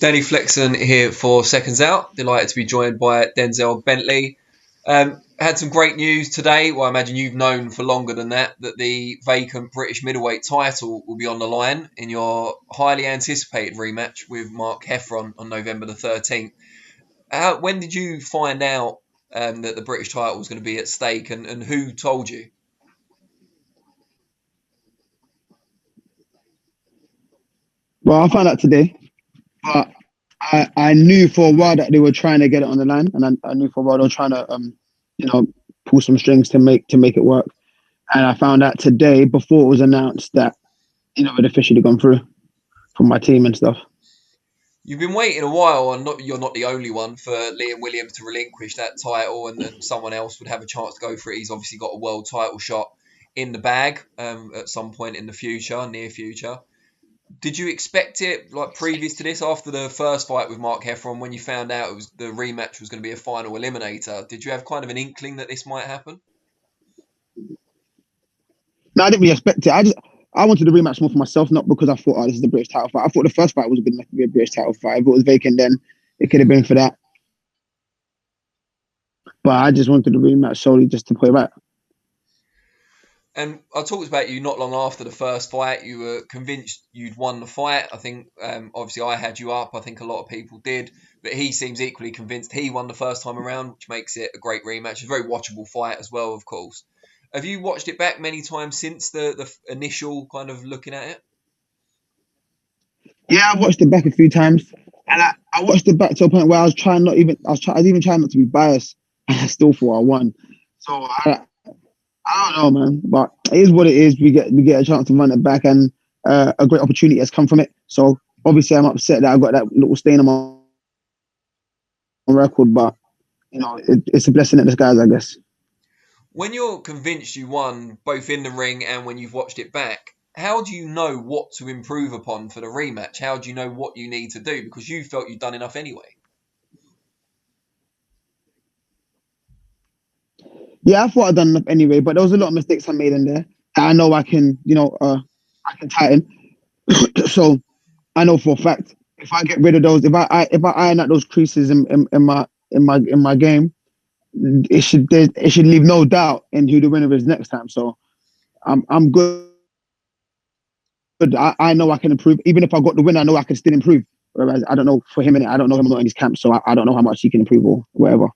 Danny Flexon here for Seconds Out. Delighted to be joined by Denzel Bentley. Had some great news today. Well, I imagine you've known for longer than that the vacant British middleweight title will be on the line in your highly anticipated rematch with Mark Heffron on November the 13th. When did you find out that the British title was going to be at stake, and who told you? Well, I found out today, but I knew for a while that they were trying to get it on the line, and I knew for a while they were trying to you know pull some strings to make it work. And I found out today before it was announced that it officially gone through from my team and stuff. You've been waiting a while, and you're not the only one for Liam Williams to relinquish that title, and someone else would have a chance to go for it. He's obviously got a world title shot in the bag at some point in the future, near future. Did you expect it, like previous to this, after the first fight with Mark Heffron, when you found out the rematch was going to be a final eliminator? Did you have kind of an inkling that this might happen? No, I didn't really expect it. I wanted the rematch more for myself, not because I thought, this is the British title fight. I thought the first fight was good enough to be a British title fight. If it was vacant, then it could have been for that. But I just wanted the rematch solely just to play back. And I talked about you not long after the first fight. You were convinced you'd won the fight. I think, obviously, I had you up. I think a lot of people did. But he seems equally convinced he won the first time around, which makes it a great rematch. It's a very watchable fight as well, of course. Have you watched it back many times since the initial kind of looking at it? Yeah, I watched it back a few times. And I watched it back to a point where I was even trying not to be biased. And I still thought I won. So I don't know, man, but it is what it is. We get a chance to run it back, and a great opportunity has come from it. So obviously, I'm upset that I got that little stain on my record, but it's a blessing in disguise, I guess. When you're convinced you won, both in the ring and when you've watched it back, how do you know what to improve upon for the rematch? How do you know what you need to do? Because you felt you'd done enough anyway. Yeah, I thought I'd done enough anyway, but there was a lot of mistakes I made in there that I know I can, I can tighten. So I know for a fact if I get rid of those, if I iron out those creases in my game, it should leave no doubt in who the winner is next time. So I'm good. I know I can improve. Even if I got the win, I know I can still improve. Whereas I don't know for him, I don't know him, I'm not in his camp, so I don't know how much he can improve or whatever.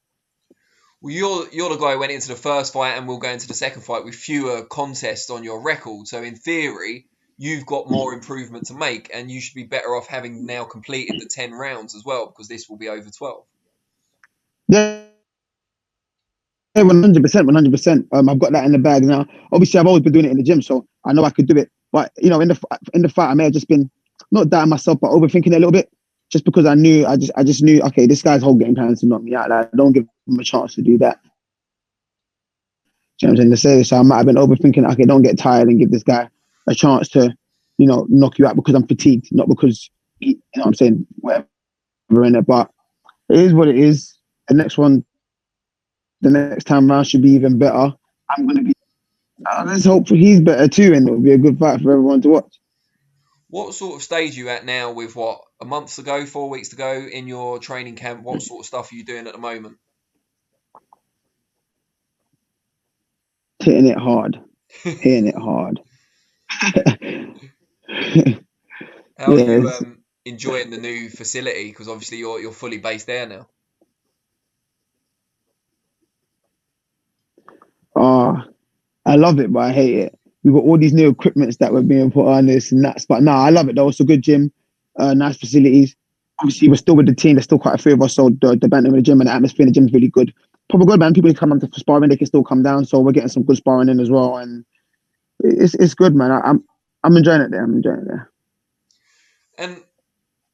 Well, you're the guy who went into the first fight and will go into the second fight with fewer contests on your record. So in theory, you've got more improvement to make, and you should be better off having now completed the 10 rounds as well, because this will be over 12. Yeah, 100%, 100%. I've got that in the bag now. Obviously, I've always been doing it in the gym, so I know I could do it. But in the fight, I may have just been not doubting myself, but overthinking it a little bit, just because I just knew, okay, this guy's whole game plan is to knock me out. Like, I don't give him a chance to do that. Do you know what I'm saying? To say, so I might have been overthinking. Okay, don't get tired and give this guy a chance to, knock you out because I'm fatigued, not because I'm saying whatever in it. But it is what it is. The next time round should be even better. I'm going to be. Let's hope he's better too, and it'll be a good fight for everyone to watch. What sort of stage are you at now with a month to go, 4 weeks to go in your training camp? What sort of stuff are you doing at the moment? Hitting it hard. Hitting it hard. How are you enjoying the new facility? Because obviously you're fully based there now. I love it, but I hate it. We've got all these new equipments that were being put on this and that. But no, I love it though. It's a good gym, nice facilities. Obviously, we're still with the team. There's still quite a few of us. So the banter in the gym and the atmosphere in the gym is really good. Probably good, man. People who come up for sparring, they can still come down. So we're getting some good sparring in as well. And it's good, man. I'm enjoying it there. I'm enjoying it there. And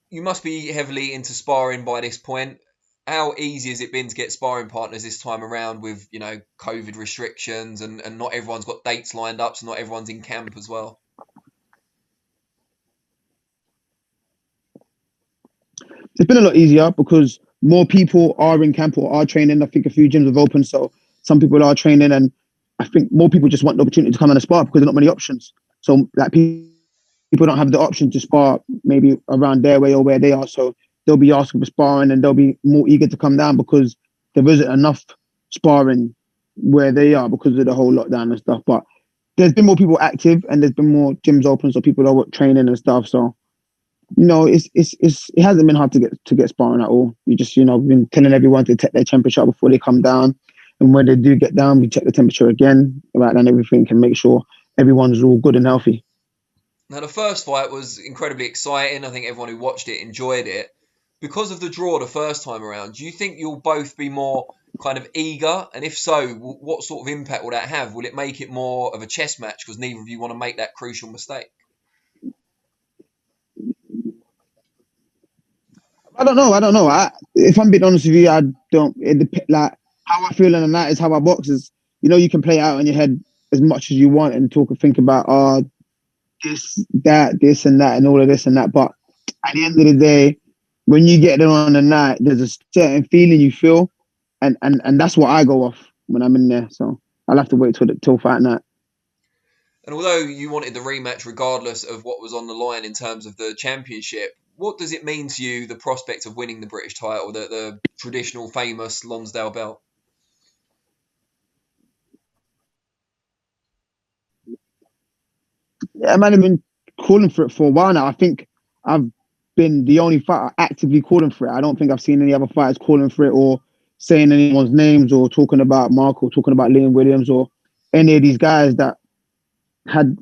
you must be heavily into sparring by this point. How easy has it been to get sparring partners this time around with, COVID restrictions and not everyone's got dates lined up, so not everyone's in camp as well? It's been a lot easier because more people are in camp or are training. I think a few gyms have opened, so some people are training, and I think more people just want the opportunity to come and spar because there's not many options. So like people don't have the option to spar maybe around their way or where they are. So they'll be asking for sparring and they'll be more eager to come down because there isn't enough sparring where they are because of the whole lockdown and stuff. But there's been more people active and there's been more gyms open, so people are training and stuff. So it hasn't been hard to get sparring at all. You just been telling everyone to take their temperature before they come down, and when they do get down, we check the temperature again, right, and everything, and make sure everyone's all good and healthy. Now, the first fight was incredibly exciting. I think everyone who watched it enjoyed it. Because of the draw the first time around, do you think you'll both be more kind of eager? And if so, what sort of impact will that have? Will it make it more of a chess match because neither of you want to make that crucial mistake? I don't know. If I'm being honest with you, I don't. Like how I feel in the night is how I box. Is you can play out in your head as much as you want and think about this, that, this and that, and all of this and that. But at the end of the day, when you get there on the night, there's a certain feeling you feel, and that's what I go off when I'm in there. So I'll have to wait till fight night. And although you wanted the rematch regardless of what was on the line in terms of the championship, what does it mean to you, the prospect of winning the British title, the traditional famous Lonsdale belt? Yeah, man, I've been calling for it for a while now. I think I've been the only fighter actively calling for it. I don't think I've seen any other fighters calling for it or saying anyone's names or talking about Mark or talking about Liam Williams or any of these guys that had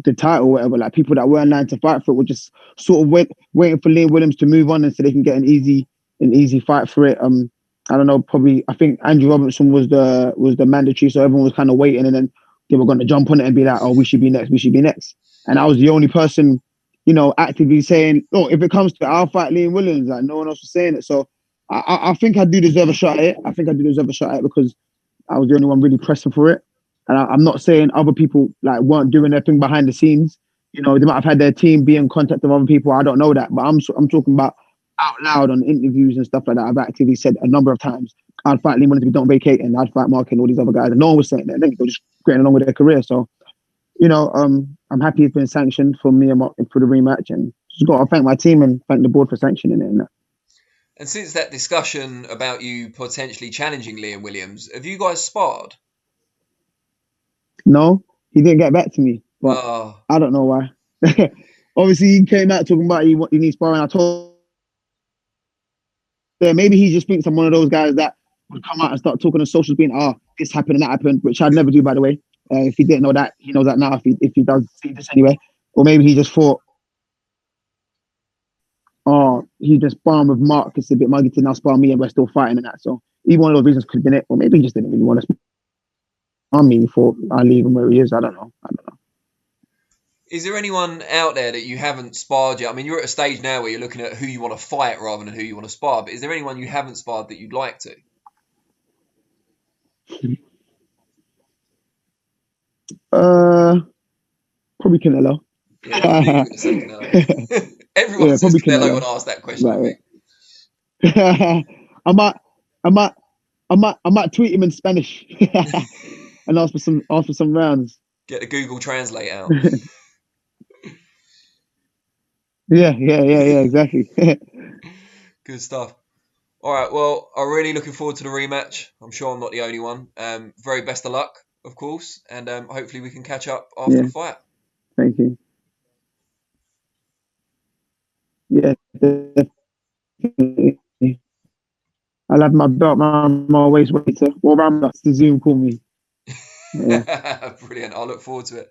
the title or whatever. Like people that weren't lying to fight for it were just sort of waiting for Liam Williams to move on and so they can get an easy fight for it. I don't know, probably I think Andrew Robertson was the mandatory, so everyone was kind of waiting, and then they were going to jump on it and be like, oh, we should be next. And I was the only person, actively saying, oh, if it comes to it, I'll fight Liam Williams. Like no one else was saying it. So I think I do deserve a shot at it. Because I was the only one really pressing for it. And I'm not saying other people like weren't doing their thing behind the scenes. They might have had their team be in contact with other people. I don't know that, but I'm talking about out loud on interviews and stuff like that. I've actively said a number of times, I'd fight Liam Williams if we don't vacate, and I'd fight Mark and all these other guys. And no one was saying that. They were just getting along with their career. So, I'm happy it's been sanctioned for me and Mark for the rematch, and just got to thank my team and thank the board for sanctioning it. And since that discussion about you potentially challenging Liam Williams, have you guys sparred? No, he didn't get back to me, but I don't know why. Obviously, he came out talking about he needs sparring. I told him maybe he just thinks I'm one of those guys that would come out and start talking on socials, being, this happened and that happened, which I'd never do, by the way. If he didn't know that, he knows that now. If he does see this anyway, or maybe he just thought, he just sparring with Mark. It's a bit muggy to now spar me, and we're still fighting and that. So either one of those reasons could have been it, or maybe he just didn't really want to. I mean, before I leave him where he is, I don't know. Is there anyone out there that you haven't sparred yet? I mean, you're at a stage now where you're looking at who you want to fight rather than who you want to spar. But is there anyone you haven't sparred that you'd like to? Probably Canelo. Yeah, I knew you were going to say Canelo. Everyone says Canelo when asked that question. Right. I might tweet him in Spanish and ask for some rounds. Get the Google Translate out. Yeah, exactly. Good stuff. All right, well, I'm really looking forward to the rematch. I'm sure I'm not the only one. Very best of luck, of course, and hopefully we can catch up after the fight. Thank you. Yeah, definitely. I'll have my belt around my waist later. Or around the Zoom call me. Yeah. Brilliant. I'll look forward to it.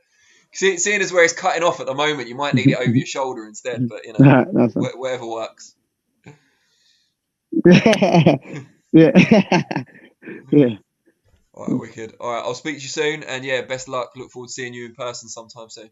Seeing as where it's cutting off at the moment, you might need it over your shoulder instead, but whatever works. Yeah. Yeah. All right, wicked. All right, I'll speak to you soon, and best luck. Look forward to seeing you in person sometime soon.